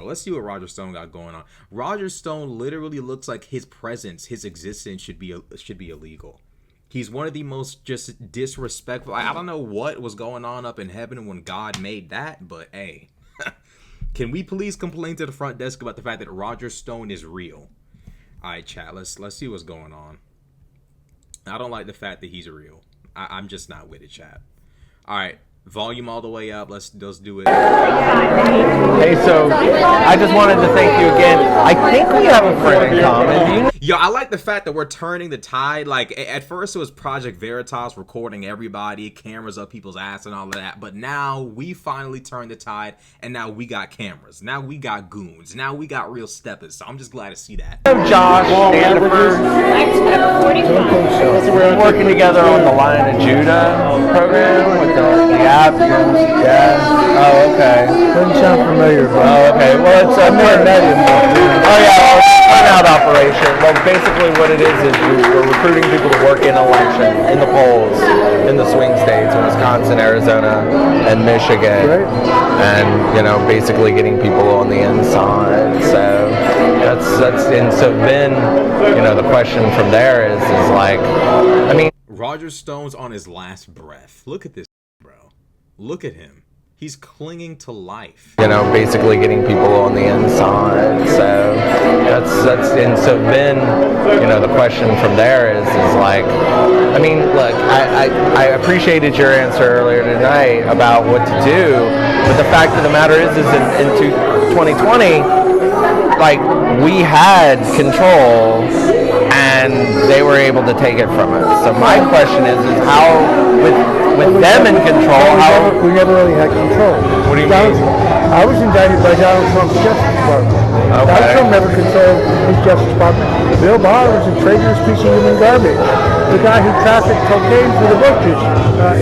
Let's see what Roger Stone got going on. Roger Stone literally looks like his presence, his existence should be illegal. He's one of the most just disrespectful. I don't know what was going on up in heaven when God made that, but hey, can we please complain to the front desk about the fact that Roger Stone is real? All right, chat. Let's see what's going on. I don't like the fact that he's real. I'm just not with it, chat. All right. Volume all the way up. Let's do it. Hey, so I just wanted to thank you again. I think we have a friend in common. Yo, I like the fact that we're turning the tide. Like, at first it was Project Veritas recording everybody, cameras up people's ass and all of that. But now we finally turned the tide, and now we got cameras. Now we got goons. Now we got real steppers. So I'm just glad to see that. Josh, Stanford. We're working together on the Lion of Judah program with the app. Yeah. Oh, okay. Doesn't sound familiar, but oh, okay. Well, it's a oh yeah, turnout operation. Well, basically what it is we're recruiting people to work in election, in the polls, in the swing states, in Wisconsin, Arizona, and Michigan. Great. And basically getting people on the inside. So that's and so then the question from there is like, I mean, Roger Stone's on his last breath. Look at this, bro. Look at him. He's clinging to life. Basically getting people on the inside. So that's and so then the question from there is like, I mean, look, I appreciated your answer earlier tonight about what to do, but the fact of the matter is in 2020, like, we had control and they were able to take it from us. So my question is how with them in control, we never really had control. What do you mean? I was indicted by Donald Trump's Justice Department. Okay. Donald Trump never controlled his Justice Department. Bill Barr was a traitorous piece of human garbage. The guy who trafficked cocaine for the butchers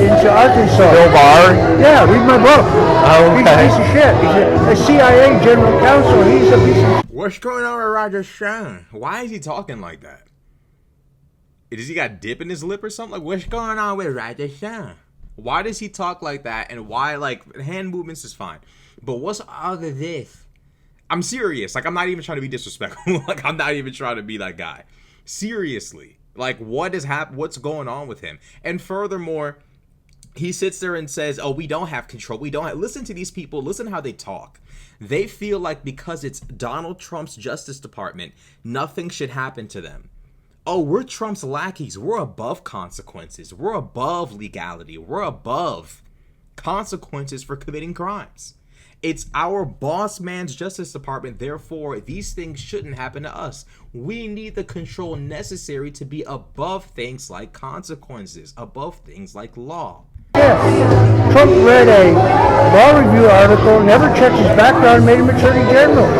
into Arkansas. Bill Barr? Yeah, read my book. Oh, okay. He's a piece of shit. He's a CIA general counsel. He's a piece of... What's going on with Roger Stone? Why is he talking like that? Does he got dip in his lip or something? Like, what's going on with Roger Stone? Why does he talk like that? And why, like, hand movements is fine. But what's all of this? I'm serious. Like, I'm not even trying to be disrespectful. Like, I'm not even trying to be that guy. Seriously. Like, what is what's going on with him? And furthermore, he sits there and says, oh, we don't have control. We don't have... Listen to these people. Listen how they talk. They feel like because it's Donald Trump's Justice Department, nothing should happen to them. Oh, we're Trump's lackeys. We're above consequences. We're above legality. We're above consequences for committing crimes. It's our boss man's Justice Department. Therefore, these things shouldn't happen to us. We need the control necessary to be above things like consequences, above things like law. Yeah. Trump read a law review article, never checked his background, made him Attorney General.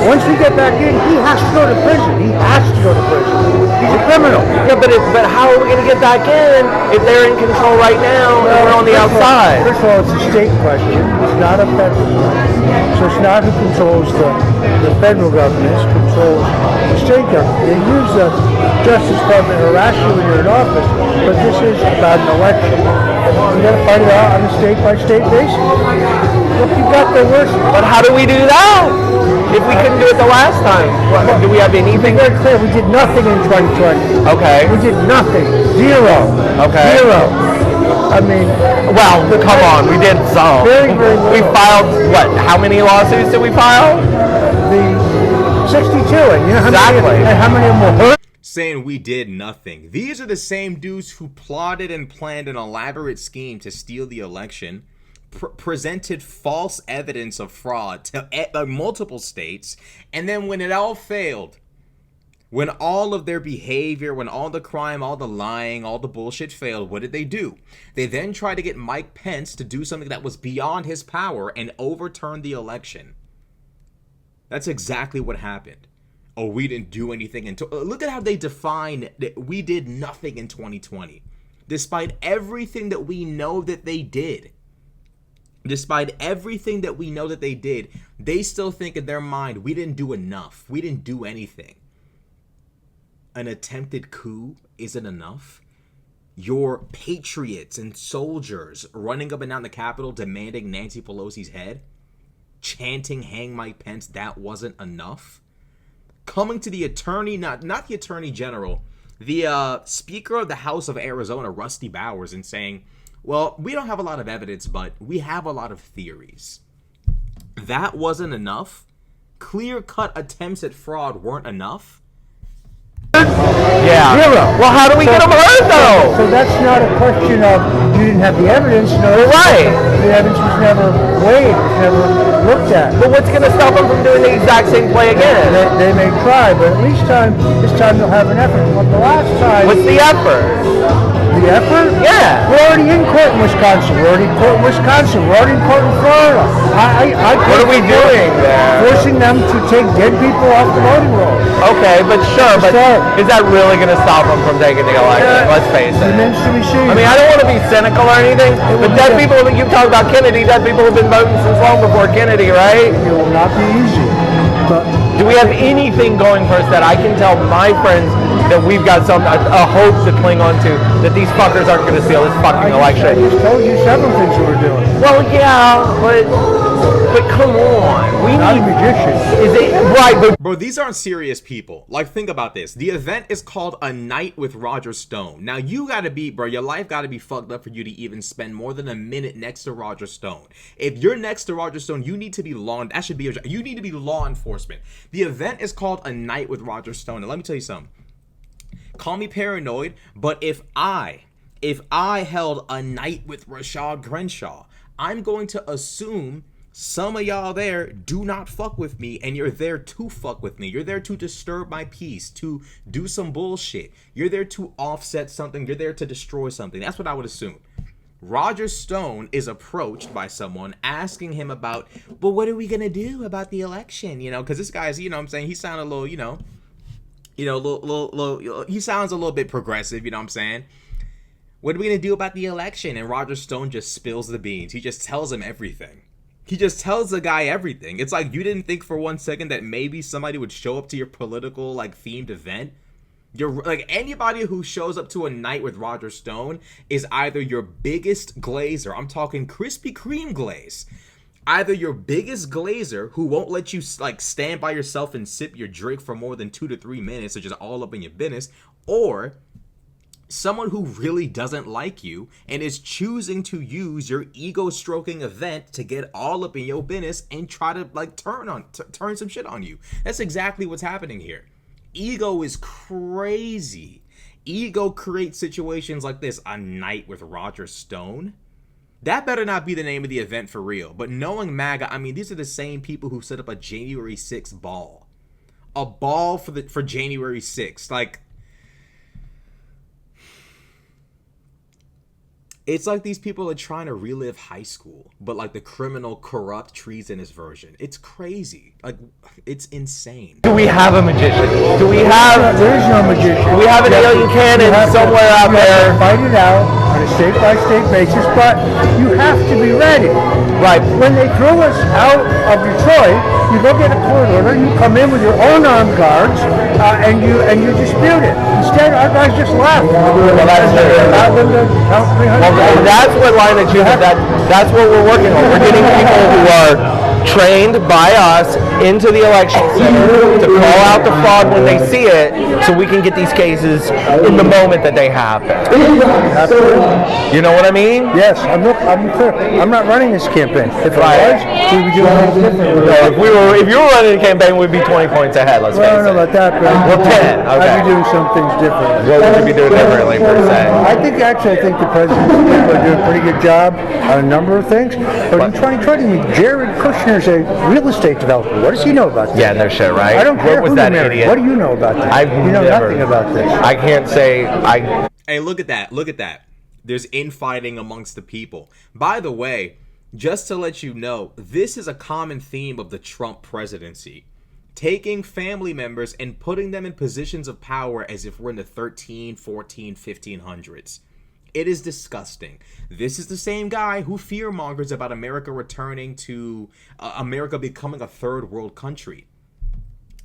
Once we get back in, he has to go to prison. He has to go to prison. He's a criminal. Yeah, but how are we going to get back in if they're in control right now and we're on the outside? First of all, it's a state question. It's not a federal question. So it's not who controls the federal government. It controls the state government. They use the Justice Department to harass you when you're in office, but this is about an election. You got to fight it out on a state-by-state basis. Look, you got the worst. But how do we do that? If we couldn't do it the last time, do we have anything? Very clear, we did nothing in 2020. Okay. We did nothing. Zero. Okay. Zero. I mean, well, come on, we did some. Very, very little. We filed, what, how many lawsuits did we file? The 62, and you know exactly. How many of them were hurt? Saying we did nothing. These are the same dudes who plotted and planned an elaborate scheme to steal the election, presented false evidence of fraud to multiple states, and then when it all failed, when all of their behavior, when all the crime, all the lying, all the bullshit failed, what did they do? They then tried to get Mike Pence to do something that was beyond his power and overturn the election. That's exactly what happened. Oh, we didn't do anything until... Look at how they define that we did nothing in 2020. Despite everything that we know that they did. Despite everything that we know that they did, they still think in their mind, we didn't do enough. We didn't do anything. An attempted coup isn't enough. Your patriots and soldiers running up and down the Capitol demanding Nancy Pelosi's head. chanting "Hang Mike Pence," that wasn't enough. Coming to the attorney, not the attorney general, the Speaker of the House of Arizona, Rusty Bowers, and saying, well, we don't have a lot of evidence, but we have a lot of theories. That wasn't enough. Clear-cut attempts at fraud weren't enough. Yeah. Zero. Well, how do we get them heard, though? So that's not a question of you didn't have the evidence. No, Right. The evidence was never weighed, was never looked at. But what's going to stop them from doing the exact same play again? They may try, but at least this time they'll have an effort. But the last time... What's the effort? The effort? Yeah. We're already in court in Wisconsin. We're already in court in Wisconsin. We're already in court in Florida. What are we doing there? Forcing them to take dead people off the voting rolls. Okay, but sure, but is that really going to stop them from taking the election? Let's face it. Remains to be seen. I mean, I don't want to be cynical or anything, but dead people, you talk about Kennedy, dead people have been voting since long before Kennedy, right? It will not be easy. But do we have anything going for us that I can tell my friends that we've got a hope to cling on to, that these fuckers aren't going to steal this fucking election? I just told you several things that we're doing. Well, yeah, but come on. We Not need a magician. Is it right? But Bro, these aren't serious people. Like, think about this. The event is called A Night with Roger Stone. Now, you gotta be, bro, your life gotta be fucked up for you to even spend more than a minute next to Roger Stone. If you're next to Roger Stone, you need to be that should be your job. You need to be law enforcement. The event is called A Night with Roger Stone. And let me tell you something. Call me paranoid, but if I held a night with Rashad Crenshaw, I'm going to assume some of y'all there do not fuck with me, and you're there to fuck with me. You're there to disturb my peace, to do some bullshit. You're there to offset something. You're there to destroy something. That's what I would assume. Roger Stone is approached by someone asking him about, well, what are we going to do about the election? You know, because this guy's, you know what I'm saying, he sounded a little, he sounds a little bit progressive, you know what I'm saying? What are we going to do about the election? And Roger Stone just spills the beans. He just tells him everything. He just tells the guy everything. It's like you didn't think for 1 second that maybe somebody would show up to your political, like, themed event. You're like, anybody who shows up to a night with Roger Stone is either your biggest glazer. I'm talking Krispy Kreme glaze. Either your biggest glazer who won't let you, like, stand by yourself and sip your drink for more than 2 to 3 minutes, or just all up in your business, or someone who really doesn't like you and is choosing to use your ego-stroking event to get all up in your business and try to, like, turn some shit on you. That's exactly what's happening here. Ego is crazy. Ego creates situations like this. A night with Roger Stone. That better not be the name of the event for real. But knowing MAGA, I mean, these are the same people who set up a January 6th ball. A ball for January 6th. Like, it's like these people are trying to relive high school, but like the criminal, corrupt, treasonous version. It's crazy. Like, it's insane. do we have a magician? Do we have? There is no magician. Do we have an alien cannon somewhere out there? Fight it out on a state-by-state basis, but you have to be ready. Right. When they throw us out of Detroit, you go get a court order, you come in with your own armed guards, and you dispute it. Instead, our guys just left. Well, that's true. Allowed them to count 300. And that's what line of choosing. That's what we're working on. We're getting people who are trained by us into the election center to call out the fraud when they see it, so we can get these cases in the moment that they happen. You know what I mean? Yes, I'm clear. I'm not running this campaign. If I was, we'd be doing things differently. No, if you were running a campaign, we'd be 20 points ahead. Let's Well, I face don't know it. about that, but Well, 10. Okay. I'd be doing some things differently. What would you be doing differently per se? I think the president's people are doing a pretty good job on a number of things. But in 2020, Jared Kushner's a real estate developer. What does he know about this? Yeah, no shit, right? I don't care What was who that you marry. idiot? What do you know about this? You know nothing about this. I can't say Hey, look at that. Look at that. There's infighting amongst the people. By the way, just to let you know, this is a common theme of the Trump presidency. Taking family members and putting them in positions of power as if we're in the 13, 14, 1500s. It is disgusting. This is the same guy who fearmongers about America returning to America becoming a third world country.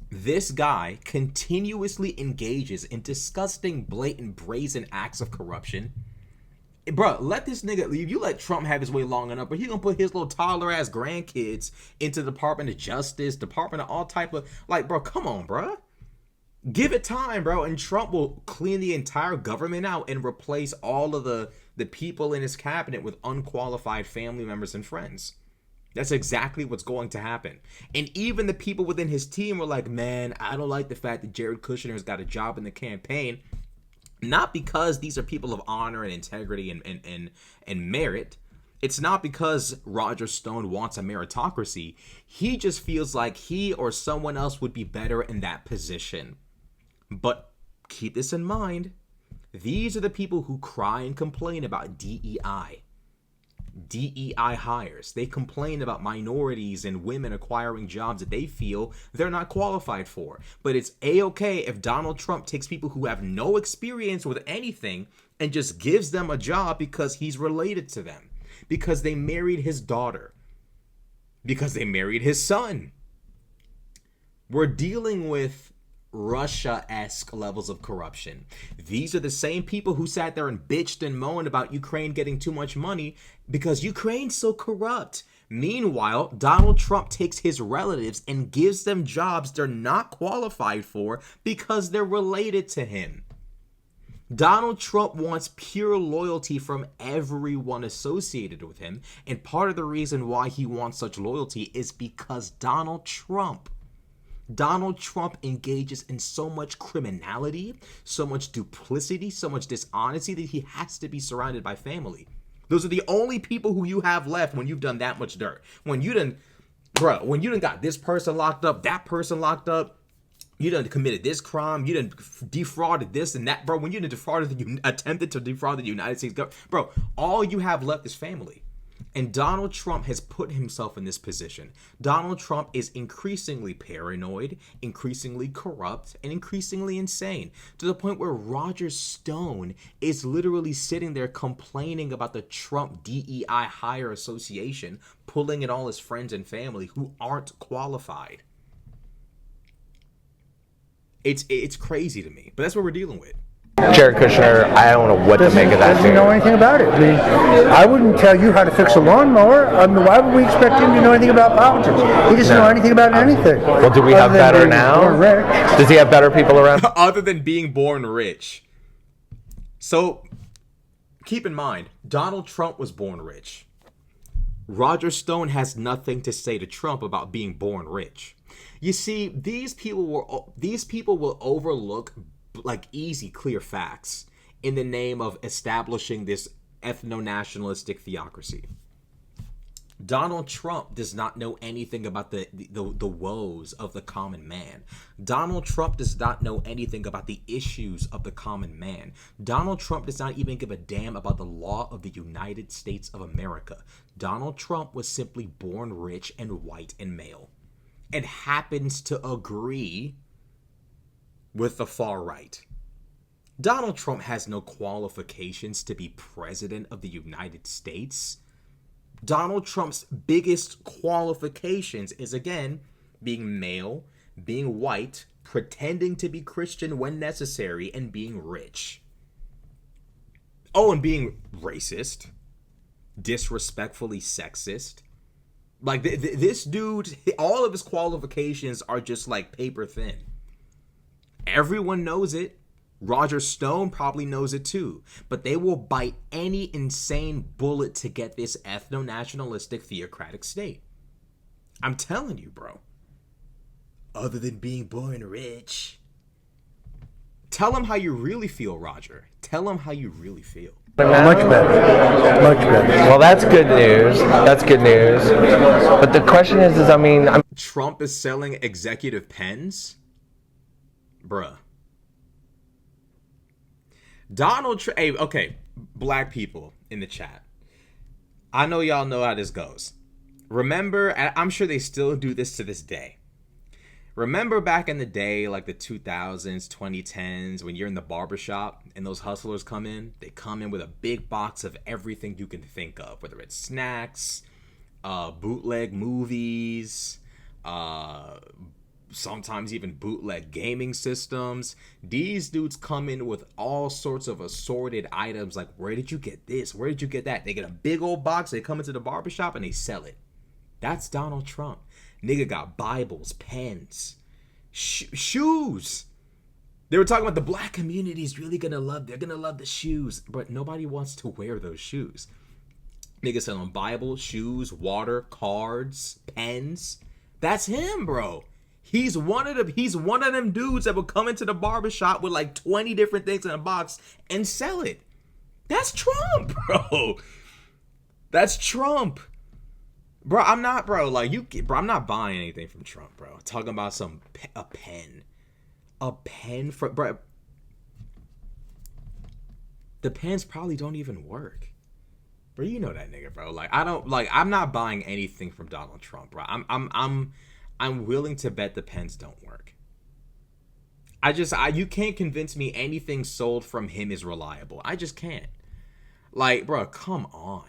This guy continuously engages in disgusting, blatant, brazen acts of corruption. Bro, let this nigga leave. You let Trump have his way long enough, but he gonna put his little toddler ass grandkids into the Department of Justice, Department of all type of, like, bro, come on, bro. Give it time, bro, and Trump will clean the entire government out and replace all of the people in his cabinet with unqualified family members and friends. That's exactly what's going to happen. And even the people within his team were like, man, I don't like the fact that Jared Kushner's got a job in the campaign. Not because these are people of honor and integrity and merit. It's not because Roger Stone wants a meritocracy. He just feels like he or someone else would be better in that position. But keep this in mind. These are the people who cry and complain about DEI. DEI hires. They complain about minorities and women acquiring jobs that they feel they're not qualified for. But it's a-okay if Donald Trump takes people who have no experience with anything and just gives them a job because he's related to them, because they married his daughter, because they married his son. We're dealing with Russia-esque levels of corruption. These are the same people who sat there and bitched and moaned about Ukraine getting too much money because Ukraine's so corrupt. Meanwhile, Donald Trump takes his relatives and gives them jobs they're not qualified for because they're related to him. Donald Trump wants pure loyalty from everyone associated with him, and part of the reason why he wants such loyalty is because Donald Trump engages in so much criminality, so much duplicity, so much dishonesty that he has to be surrounded by family. Those are the only people who you have left when you've done that much dirt. When you done got this person locked up, that person locked up, you done committed this crime, you done defrauded this and that, bro. When you done attempted to defraud the United States government, bro, all you have left is family. And Donald Trump has put himself in this position. Donald Trump is increasingly paranoid, increasingly corrupt, and increasingly insane, to the point where Roger Stone is literally sitting there complaining about the Trump DEI Hire Association pulling in all his friends and family who aren't qualified. It's crazy to me, but that's what we're dealing with. Jared Kushner, I don't know what to make of that. Doesn't know anything about it. I wouldn't tell you how to fix a lawnmower. Why would we expect him to know anything about politics? He doesn't know anything about anything. Well, do we have better now? Does he have better people around? Other than being born rich. So, keep in mind, Donald Trump was born rich. Roger Stone has nothing to say to Trump about being born rich. You see, these people will overlook like easy, clear facts in the name of establishing this ethno-nationalistic theocracy. Donald Trump does not know anything about the woes of the common man. Donald Trump does not know anything about the issues of the common man. Donald Trump does not even give a damn about the law of the United States of America. Donald Trump was simply born rich and white and male, and happens to agree with the far right. Donald Trump has no qualifications to be president of the United States. Donald Trump's biggest qualifications is, again, being male, being white, pretending to be Christian when necessary, and being rich. Oh, and being racist, disrespectfully sexist. Like, this dude, all of his qualifications are just like paper thin. Everyone knows it. Roger Stone probably knows it too. But they will bite any insane bullet to get this ethno-nationalistic theocratic state. I'm telling you, bro. Other than being born rich. Tell him how you really feel, Roger. Tell him how you really feel. Much better. Much better. Well, that's good news. That's good news. But the question is Trump is selling executive pens? Bruh. Donald Trump. Hey, okay, black people in the chat. I know y'all know how this goes. Remember, I'm sure they still do this to this day. Remember back in the day, like the 2000s, 2010s, when you're in the barbershop and those hustlers come in? They come in with a big box of everything you can think of, whether it's snacks, bootleg movies, sometimes even bootleg gaming systems. These dudes come in with all sorts of assorted items like, where did you get this? Where did you get that? They get a big old box, they come into the barbershop and they sell it. That's Donald Trump. Nigga got Bibles, pens, shoes. They were talking about the black community is really they're gonna love the shoes, but nobody wants to wear those shoes. Nigga selling Bibles, shoes, water, cards, pens. That's him, bro. He's one of them dudes that will come into the barbershop with like 20 different things in a box and sell it. That's Trump, bro. That's Trump. Bro, I'm not buying anything from Trump, bro. Talking about a pen. A pen for, bro. The pens probably don't even work. Bro, you know that nigga, bro. Like, I'm not buying anything from Donald Trump, bro. I'm willing to bet the pens don't work. You can't convince me anything sold from him is reliable. I just can't. Like, bro, come on.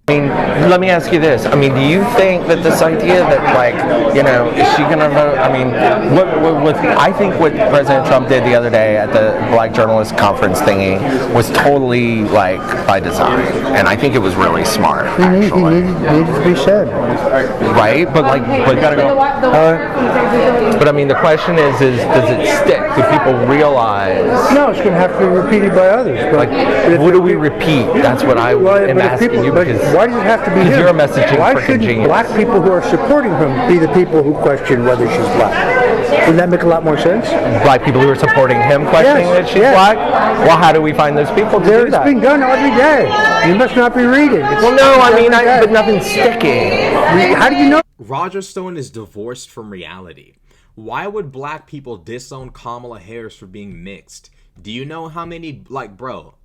I mean, let me ask you this. I mean, do you think that this idea that, like, you know, is she going to vote? I mean, I think what President Trump did the other day at the Black Journalist Conference thingy was totally, like, by design. And I think it was really smart, actually. He needed to be said. Right? But gotta go. But, I mean, the question is does it stick? Do people realize? No, it's going to have to be repeated by others. But like, what do we repeat? That's what I am asking you. Because why does it have to be him? You're messaging why freaking shouldn't genius. Black people who are supporting him be the people who question whether she's black? Wouldn't that make a lot more sense? Black people who are supporting him questioning that she's black? Well, how do we find those people to do that? It's being done every day. You must not be reading. Well, no, I mean, but nothing's sticking. How do you know? Roger Stone is divorced from reality. Why would black people disown Kamala Harris for being mixed? Do you know how many, like, bro,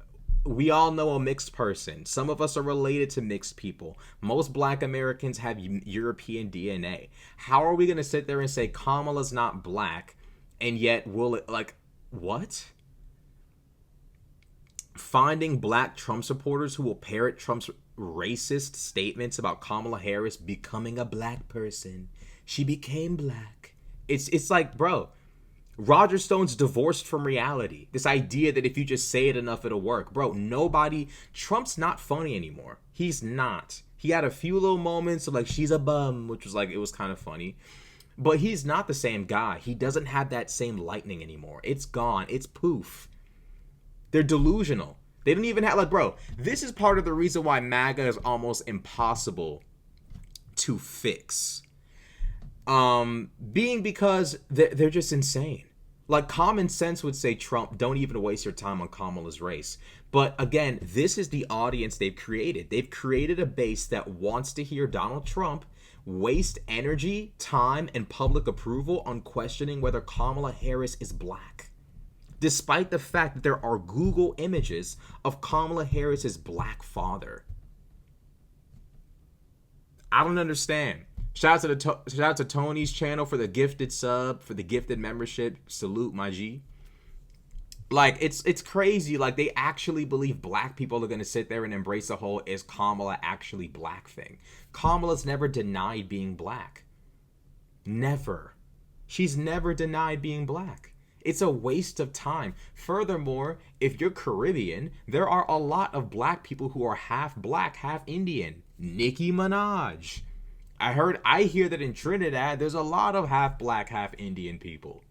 we all know a mixed person. Some of us are related to mixed people. Most black Americans have European DNA. How are we going to sit there and say Kamala's not black and yet what? Finding black Trump supporters who will parrot Trump's racist statements about Kamala Harris becoming a black person. She became black. It's like, bro, Roger Stone's divorced from reality. This idea that if you just say it enough, it'll work. Bro, Trump's not funny anymore. He's not. He had a few little moments of like, she's a bum, which was like, it was kind of funny. But he's not the same guy. He doesn't have that same lightning anymore. It's gone. It's poof. They're delusional. They don't even have, like, bro, this is part of the reason why MAGA is almost impossible to fix. Being because they're just insane. Like, common sense would say, Trump, don't even waste your time on Kamala's race. But again, this is the audience they've created. They've created a base that wants to hear Donald Trump waste energy, time, and public approval on questioning whether Kamala Harris is black. Despite the fact that there are Google images of Kamala Harris's black father. I don't understand. Shout out to Tony's channel for the gifted sub, for the gifted membership. Salute, my G. Like, it's crazy. Like, they actually believe black people are going to sit there and embrace the whole is Kamala actually black thing. Kamala's never denied being black. Never. She's never denied being black. It's a waste of time. Furthermore, if you're Caribbean, there are a lot of black people who are half black, half Indian. Nicki Minaj. I hear that in Trinidad, there's a lot of half black, half Indian people.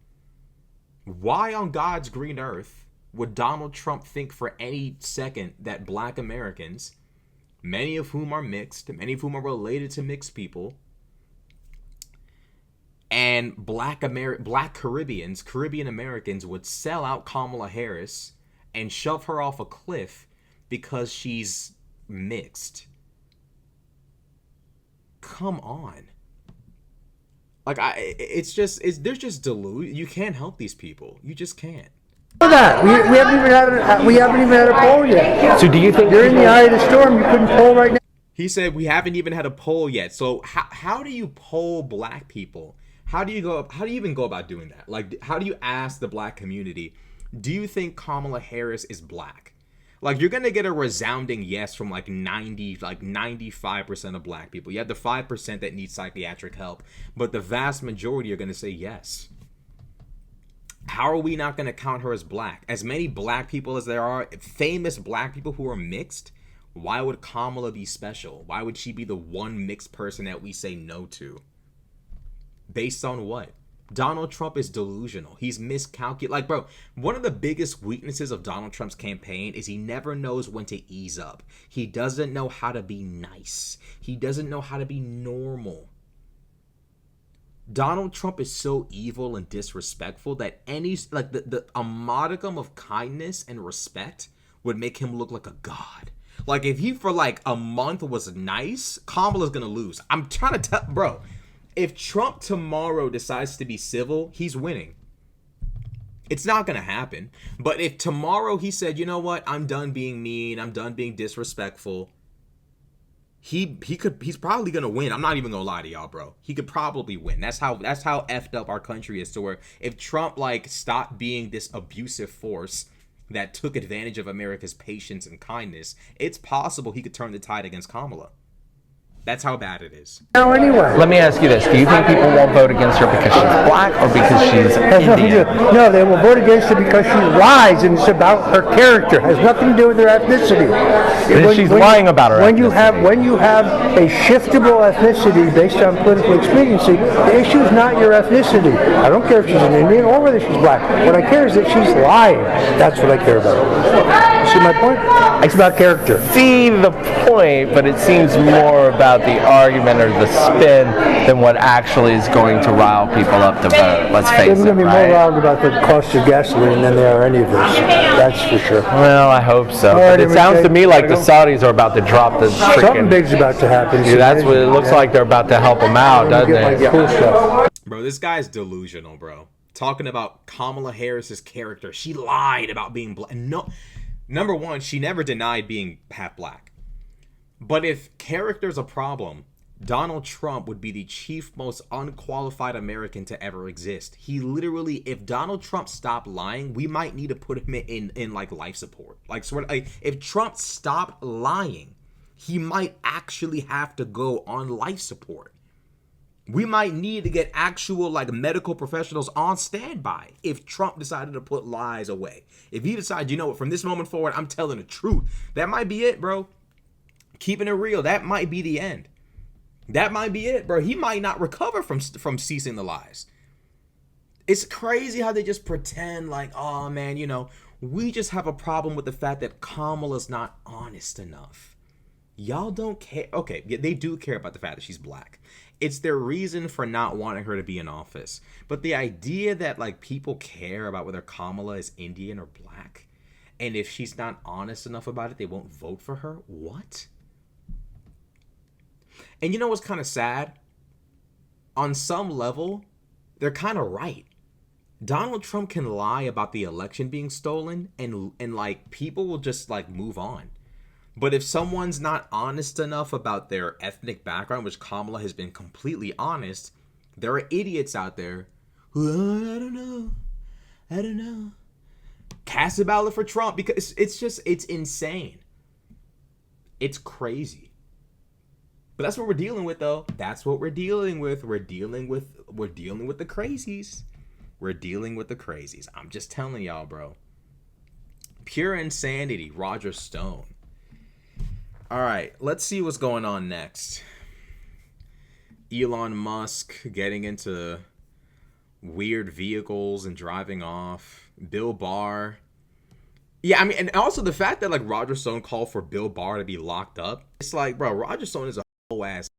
Why on God's green earth would Donald Trump think for any second that black Americans, many of whom are mixed, many of whom are related to mixed people, and black Caribbean Americans would sell out Kamala Harris and shove her off a cliff because she's mixed? Come on. Like, there's just delusion. You can't help these people. You just can't. That we haven't even had a poll yet. So do you think you're in the eye of the storm? You couldn't poll right now. He said we haven't even had a poll yet. So how do you poll black people? How do you even go about doing that? Like, how do you ask the black community, do you think Kamala Harris is black? Like, you're gonna get a resounding yes from like 95% of black people. You have the 5% that need psychiatric help, but the vast majority are gonna say yes. How are we not gonna count her as black? As many black people as there are, famous black people who are mixed, why would Kamala be special? Why would she be the one mixed person that we say no to? Based on what? Donald Trump is delusional. He's miscalculated. Like, bro, one of the biggest weaknesses of Donald Trump's campaign is he never knows when to ease up. He doesn't know how to be nice. He doesn't know how to be normal. Donald Trump is so evil and disrespectful that a modicum of kindness and respect would make him look like a god. Like, if he for like a month was nice, Kamala's gonna lose. I'm trying to tell, bro. If Trump tomorrow decides to be civil, he's winning. It's not going to happen. But if tomorrow he said, you know what, I'm done being mean, I'm done being disrespectful, he's probably going to win. I'm not even going to lie to y'all, bro. He could probably win. That's how effed up our country is, to where if Trump like stopped being this abusive force that took advantage of America's patience and kindness, it's possible he could turn the tide against Kamala. That's how bad it is. Now, anyway. Let me ask you this. Do you think people won't vote against her because she's black or because she's Indian? No, they will vote against her because she lies, and it's about her character. It has nothing to do with her ethnicity. She's lying about her ethnicity. When you have a shiftable ethnicity based on political expediency, the issue is not your ethnicity. I don't care if she's an Indian or whether she's black. What I care is that she's lying. That's what I care about. You see my point? It's about character. See the point, but it seems more about the argument or the spin than what actually is going to rile people up to vote. Let's face it, They're going to be right? more riled about the cost of gasoline than they are any of this. That's for sure. Well, I hope so. Right, But it sounds to me like the Saudis are about to drop the Something freaking... big's about to happen. Dude, that's what it looks like. They're about to help them out, doesn't it? Cool stuff. Bro, this guy's delusional, bro. Talking about Kamala Harris's character. She lied about being black. No, number one, she never denied being half black. But if character's a problem, Donald Trump would be the chief most unqualified American to ever exist. He literally, if Donald Trump stopped lying, we might need to put him in like life support. Like, sort of, like, if Trump stopped lying, he might actually have to go on life support. We might need to get actual like medical professionals on standby if Trump decided to put lies away. If he decides, you know what, from this moment forward, I'm telling the truth. That might be it, bro. Keeping it real, that might be the end. That might be it, bro. He might not recover from ceasing the lies. It's crazy how they just pretend like, oh man, you know, we just have a problem with the fact that Kamala's not honest enough. Y'all don't care. Okay, they do care about the fact that she's black. It's their reason for not wanting her to be in office. But the idea that like people care about whether Kamala is Indian or black, and if she's not honest enough about it, they won't vote for her. What? And you know what's kind of sad? On some level, they're kind of right. Donald Trump can lie about the election being stolen, and like people will just like move on. But if someone's not honest enough about their ethnic background, which Kamala has been completely honest, there are idiots out there who, I don't know. Cast a ballot for Trump because it's insane. It's crazy. But that's what we're dealing with, though. That's what we're dealing with. We're dealing with the crazies. We're dealing with the crazies. I'm just telling y'all, bro. Pure insanity, Roger Stone. All right, let's see what's going on next. Elon Musk getting into weird vehicles and driving off. Bill Barr. Yeah, I mean, and also the fact that like Roger Stone called for Bill Barr to be locked up. It's like, bro, Roger Stone is a whole ass